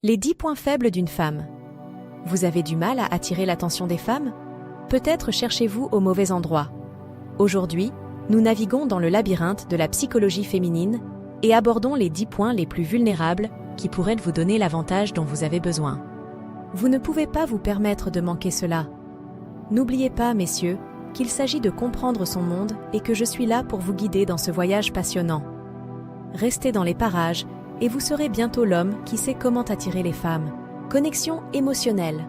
Les 10 points faibles d'une femme. Vous avez du mal à attirer l'attention des femmes? Peut-être cherchez-vous au mauvais endroit. Aujourd'hui, nous naviguons dans le labyrinthe de la psychologie féminine et abordons les 10 points les plus vulnérables qui pourraient vous donner l'avantage dont vous avez besoin. Vous ne pouvez pas vous permettre de manquer cela. N'oubliez pas, messieurs, qu'il s'agit de comprendre son monde et que je suis là pour vous guider dans ce voyage passionnant. Restez dans les parages et vous serez bientôt l'homme qui sait comment attirer les femmes. Connexion émotionnelle.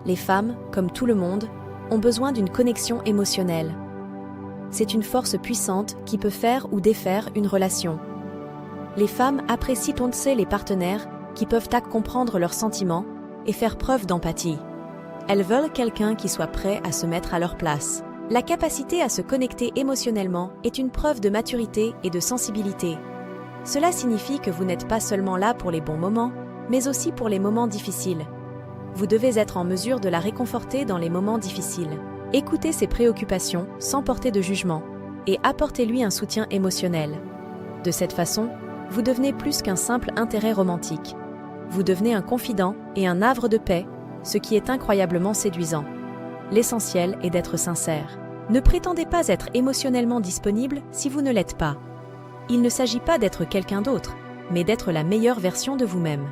Les femmes, comme tout le monde, ont besoin d'une connexion émotionnelle. C'est une force puissante qui peut faire ou défaire une relation. Les femmes apprécient les partenaires qui peuvent comprendre leurs sentiments et faire preuve d'empathie. Elles veulent quelqu'un qui soit prêt à se mettre à leur place. La capacité à se connecter émotionnellement est une preuve de maturité et de sensibilité. Cela signifie que vous n'êtes pas seulement là pour les bons moments, mais aussi pour les moments difficiles. Vous devez être en mesure de la réconforter dans les moments difficiles. Écoutez ses préoccupations sans porter de jugement et apportez-lui un soutien émotionnel. De cette façon, vous devenez plus qu'un simple intérêt romantique. Vous devenez un confident et un havre de paix, ce qui est incroyablement séduisant. L'essentiel est d'être sincère. Ne prétendez pas être émotionnellement disponible si vous ne l'êtes pas. Il ne s'agit pas d'être quelqu'un d'autre, mais d'être la meilleure version de vous-même.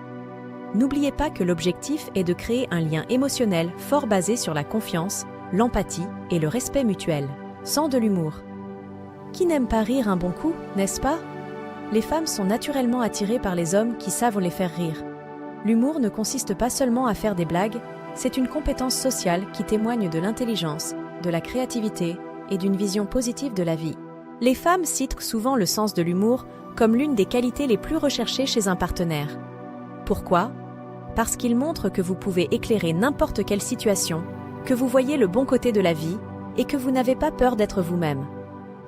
N'oubliez pas que l'objectif est de créer un lien émotionnel fort basé sur la confiance, l'empathie et le respect mutuel, sans de l'humour. Qui n'aime pas rire un bon coup, n'est-ce pas? Les femmes sont naturellement attirées par les hommes qui savent les faire rire. L'humour ne consiste pas seulement à faire des blagues, c'est une compétence sociale qui témoigne de l'intelligence, de la créativité et d'une vision positive de la vie. Les femmes citent souvent le sens de l'humour comme l'une des qualités les plus recherchées chez un partenaire. Pourquoi? Parce qu'il montre que vous pouvez éclairer n'importe quelle situation, que vous voyez le bon côté de la vie et que vous n'avez pas peur d'être vous-même.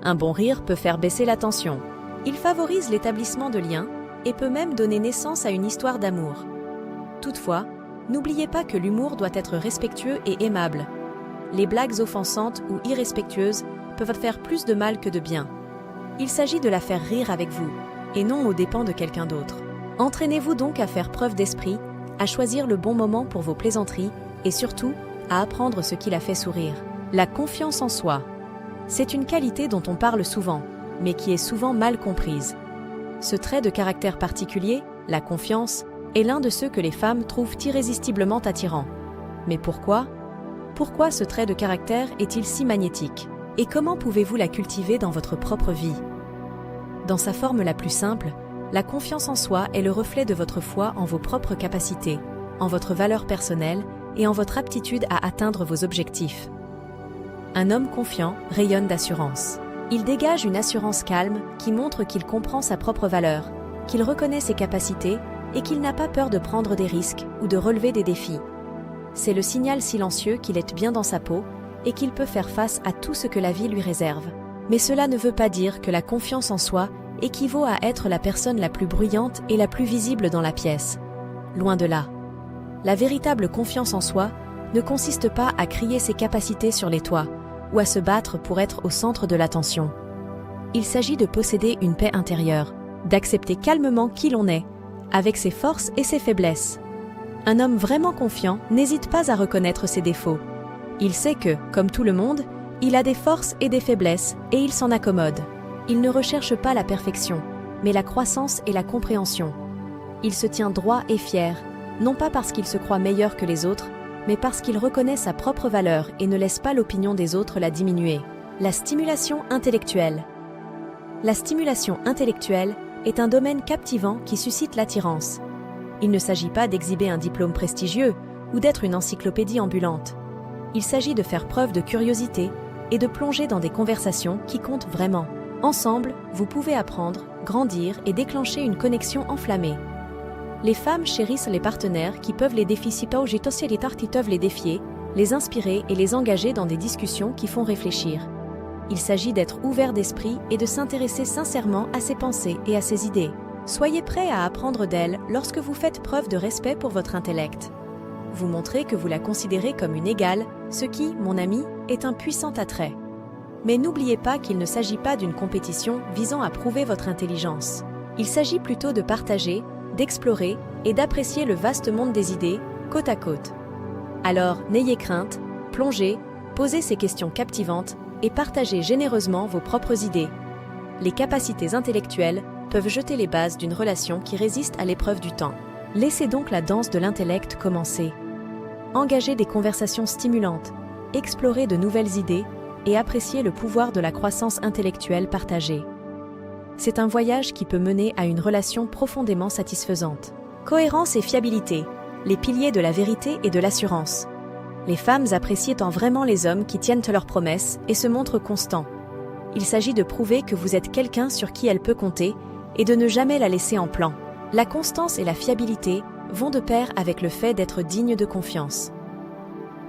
Un bon rire peut faire baisser la tension. Il favorise l'établissement de liens et peut même donner naissance à une histoire d'amour. Toutefois, n'oubliez pas que l'humour doit être respectueux et aimable. Les blagues offensantes ou irrespectueuses peuvent faire plus de mal que de bien. Il s'agit de la faire rire avec vous, et non aux dépens de quelqu'un d'autre. Entraînez-vous donc à faire preuve d'esprit, à choisir le bon moment pour vos plaisanteries, et surtout, à apprendre ce qui la fait sourire. La confiance en soi. C'est une qualité dont on parle souvent, mais qui est souvent mal comprise. Ce trait de caractère particulier, la confiance, est l'un de ceux que les femmes trouvent irrésistiblement attirants. Mais pourquoi? Pourquoi ce trait de caractère est-il si magnétique? Et comment pouvez-vous la cultiver dans votre propre vie? Dans sa forme la plus simple, la confiance en soi est le reflet de votre foi en vos propres capacités, en votre valeur personnelle et en votre aptitude à atteindre vos objectifs. Un homme confiant rayonne d'assurance. Il dégage une assurance calme qui montre qu'il comprend sa propre valeur, qu'il reconnaît ses capacités et qu'il n'a pas peur de prendre des risques ou de relever des défis. C'est le signal silencieux qu'il est bien dans sa peau et qu'il peut faire face à tout ce que la vie lui réserve. Mais cela ne veut pas dire que la confiance en soi équivaut à être la personne la plus bruyante et la plus visible dans la pièce. Loin de là. La véritable confiance en soi ne consiste pas à crier ses capacités sur les toits ou à se battre pour être au centre de l'attention. Il s'agit de posséder une paix intérieure, d'accepter calmement qui l'on est, avec ses forces et ses faiblesses. Un homme vraiment confiant n'hésite pas à reconnaître ses défauts. Il sait que, comme tout le monde, il a des forces et des faiblesses et il s'en accommode. Il ne recherche pas la perfection, mais la croissance et la compréhension. Il se tient droit et fier, non pas parce qu'il se croit meilleur que les autres, mais parce qu'il reconnaît sa propre valeur et ne laisse pas l'opinion des autres la diminuer. La stimulation intellectuelle. La stimulation intellectuelle est un domaine captivant qui suscite l'attirance. Il ne s'agit pas d'exhiber un diplôme prestigieux ou d'être une encyclopédie ambulante. Il s'agit de faire preuve de curiosité et de plonger dans des conversations qui comptent vraiment. Ensemble, vous pouvez apprendre, grandir et déclencher une connexion enflammée. Les femmes chérissent les partenaires qui peuvent les défier, les inspirer et les engager dans des discussions qui font réfléchir. Il s'agit d'être ouvert d'esprit et de s'intéresser sincèrement à ses pensées et à ses idées. Soyez prêt à apprendre d'elle lorsque vous faites preuve de respect pour votre intellect. Vous montrez que vous la considérez comme une égale, ce qui, mon ami, est un puissant attrait. Mais n'oubliez pas qu'il ne s'agit pas d'une compétition visant à prouver votre intelligence. Il s'agit plutôt de partager, d'explorer et d'apprécier le vaste monde des idées, côte à côte. Alors, n'ayez crainte, plongez, posez ces questions captivantes et partagez généreusement vos propres idées. Les capacités intellectuelles peuvent jeter les bases d'une relation qui résiste à l'épreuve du temps. Laissez donc la danse de l'intellect commencer. Engagez des conversations stimulantes, explorez de nouvelles idées et appréciez le pouvoir de la croissance intellectuelle partagée. C'est un voyage qui peut mener à une relation profondément satisfaisante. Cohérence et fiabilité, les piliers de la vérité et de l'assurance. Les femmes apprécient vraiment les hommes qui tiennent leurs promesses et se montrent constants. Il s'agit de prouver que vous êtes quelqu'un sur qui elle peut compter et de ne jamais la laisser en plan. La constance et la fiabilité vont de pair avec le fait d'être digne de confiance.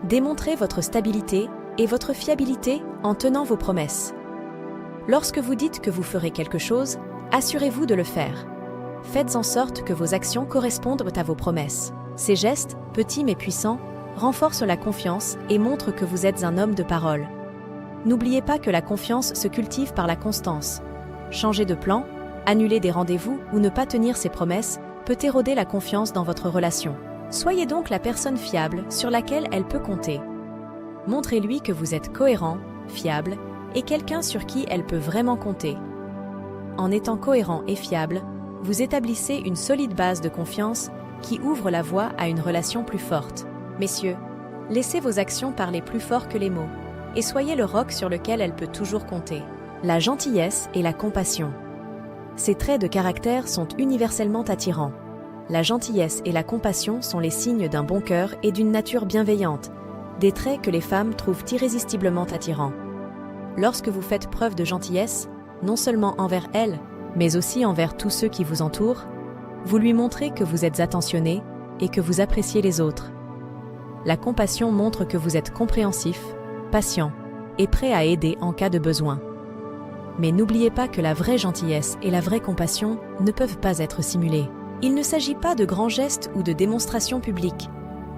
Démontrez votre stabilité et votre fiabilité en tenant vos promesses. Lorsque vous dites que vous ferez quelque chose, assurez-vous de le faire. Faites en sorte que vos actions correspondent à vos promesses. Ces gestes, petits mais puissants, renforcent la confiance et montrent que vous êtes un homme de parole. N'oubliez pas que la confiance se cultive par la constance. Changer de plan, annuler des rendez-vous ou ne pas tenir ses promesses peut éroder la confiance dans votre relation. Soyez donc la personne fiable sur laquelle elle peut compter. Montrez-lui que vous êtes cohérent, fiable et quelqu'un sur qui elle peut vraiment compter. En étant cohérent et fiable, vous établissez une solide base de confiance qui ouvre la voie à une relation plus forte. Messieurs, laissez vos actions parler plus fort que les mots et soyez le roc sur lequel elle peut toujours compter. La gentillesse et la compassion. Ces traits de caractère sont universellement attirants. La gentillesse et la compassion sont les signes d'un bon cœur et d'une nature bienveillante, des traits que les femmes trouvent irrésistiblement attirants. Lorsque vous faites preuve de gentillesse, non seulement envers elle, mais aussi envers tous ceux qui vous entourent, vous lui montrez que vous êtes attentionné et que vous appréciez les autres. La compassion montre que vous êtes compréhensif, patient et prêt à aider en cas de besoin. Mais n'oubliez pas que la vraie gentillesse et la vraie compassion ne peuvent pas être simulées. Il ne s'agit pas de grands gestes ou de démonstrations publiques.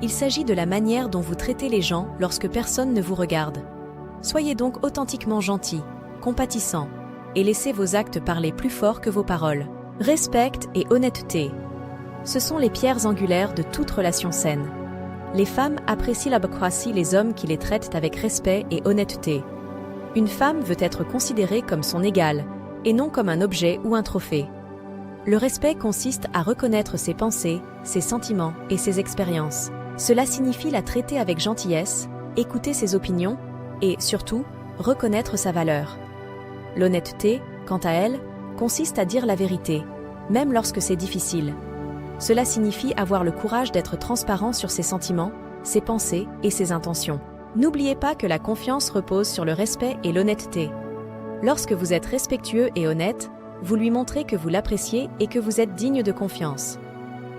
Il s'agit de la manière dont vous traitez les gens lorsque personne ne vous regarde. Soyez donc authentiquement gentil, compatissant, et laissez vos actes parler plus fort que vos paroles. Respect et honnêteté. Ce sont les pierres angulaires de toute relation saine. Les femmes apprécient les hommes qui les traitent avec respect et honnêteté. Une femme veut être considérée comme son égale, et non comme un objet ou un trophée. Le respect consiste à reconnaître ses pensées, ses sentiments et ses expériences. Cela signifie la traiter avec gentillesse, écouter ses opinions et, surtout, reconnaître sa valeur. L'honnêteté, quant à elle, consiste à dire la vérité, même lorsque c'est difficile. Cela signifie avoir le courage d'être transparent sur ses sentiments, ses pensées et ses intentions. N'oubliez pas que la confiance repose sur le respect et l'honnêteté. Lorsque vous êtes respectueux et honnête, vous lui montrez que vous l'appréciez et que vous êtes digne de confiance.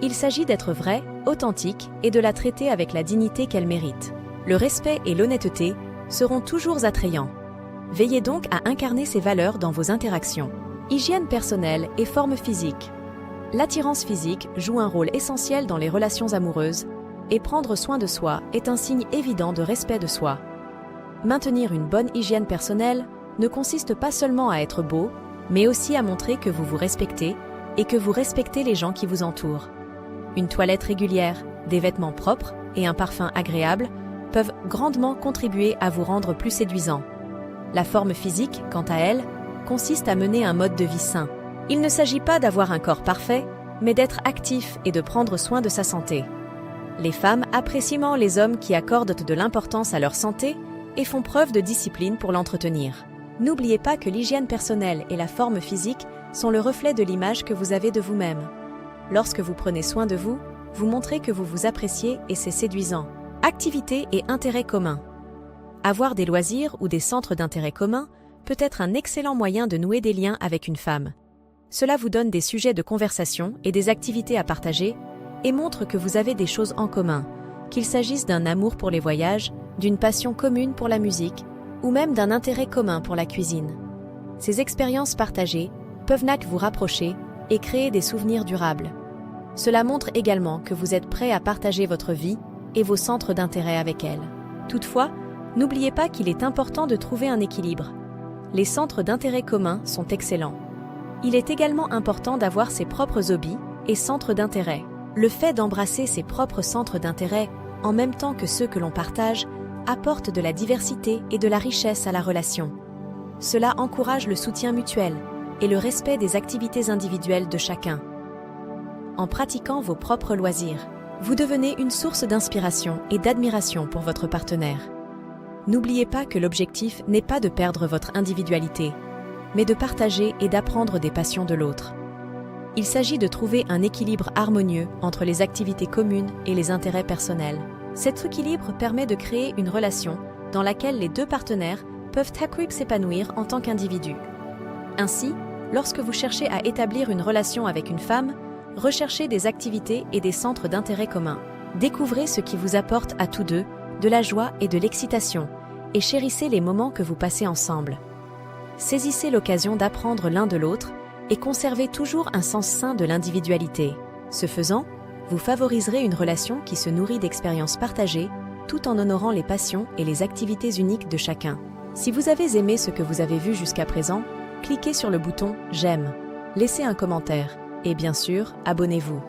Il s'agit d'être vrai, authentique et de la traiter avec la dignité qu'elle mérite. Le respect et l'honnêteté seront toujours attrayants. Veillez donc à incarner ces valeurs dans vos interactions. Hygiène personnelle et forme physique. L'attirance physique joue un rôle essentiel dans les relations amoureuses, et prendre soin de soi est un signe évident de respect de soi. Maintenir une bonne hygiène personnelle ne consiste pas seulement à être beau, mais aussi à montrer que vous vous respectez et que vous respectez les gens qui vous entourent. Une toilette régulière, des vêtements propres et un parfum agréable peuvent grandement contribuer à vous rendre plus séduisant. La forme physique, quant à elle, consiste à mener un mode de vie sain. Il ne s'agit pas d'avoir un corps parfait, mais d'être actif et de prendre soin de sa santé. Les femmes apprécient les hommes qui accordent de l'importance à leur santé et font preuve de discipline pour l'entretenir. N'oubliez pas que l'hygiène personnelle et la forme physique sont le reflet de l'image que vous avez de vous-même. Lorsque vous prenez soin de vous, vous montrez que vous vous appréciez et c'est séduisant. Activités et intérêts communs. Avoir des loisirs ou des centres d'intérêt communs peut être un excellent moyen de nouer des liens avec une femme. Cela vous donne des sujets de conversation et des activités à partager et montre que vous avez des choses en commun, qu'il s'agisse d'un amour pour les voyages, d'une passion commune pour la musique ou même d'un intérêt commun pour la cuisine. Ces expériences partagées peuvent vous rapprocher et créer des souvenirs durables. Cela montre également que vous êtes prêt à partager votre vie et vos centres d'intérêt avec elle. Toutefois, n'oubliez pas qu'il est important de trouver un équilibre. Les centres d'intérêt communs sont excellents. Il est également important d'avoir ses propres hobbies et centres d'intérêt. Le fait d'embrasser ses propres centres d'intérêt, en même temps que ceux que l'on partage, apporte de la diversité et de la richesse à la relation. Cela encourage le soutien mutuel et le respect des activités individuelles de chacun. En pratiquant vos propres loisirs, vous devenez une source d'inspiration et d'admiration pour votre partenaire. N'oubliez pas que l'objectif n'est pas de perdre votre individualité, mais de partager et d'apprendre des passions de l'autre. Il s'agit de trouver un équilibre harmonieux entre les activités communes et les intérêts personnels. Cet équilibre permet de créer une relation dans laquelle les deux partenaires peuvent s'épanouir en tant qu'individus. Ainsi, lorsque vous cherchez à établir une relation avec une femme, recherchez des activités et des centres d'intérêt communs. Découvrez ce qui vous apporte à tous deux de la joie et de l'excitation, et chérissez les moments que vous passez ensemble. Saisissez l'occasion d'apprendre l'un de l'autre et conservez toujours un sens sain de l'individualité. Ce faisant, vous favoriserez une relation qui se nourrit d'expériences partagées, tout en honorant les passions et les activités uniques de chacun. Si vous avez aimé ce que vous avez vu jusqu'à présent, cliquez sur le bouton « J'aime », laissez un commentaire et bien sûr, abonnez-vous.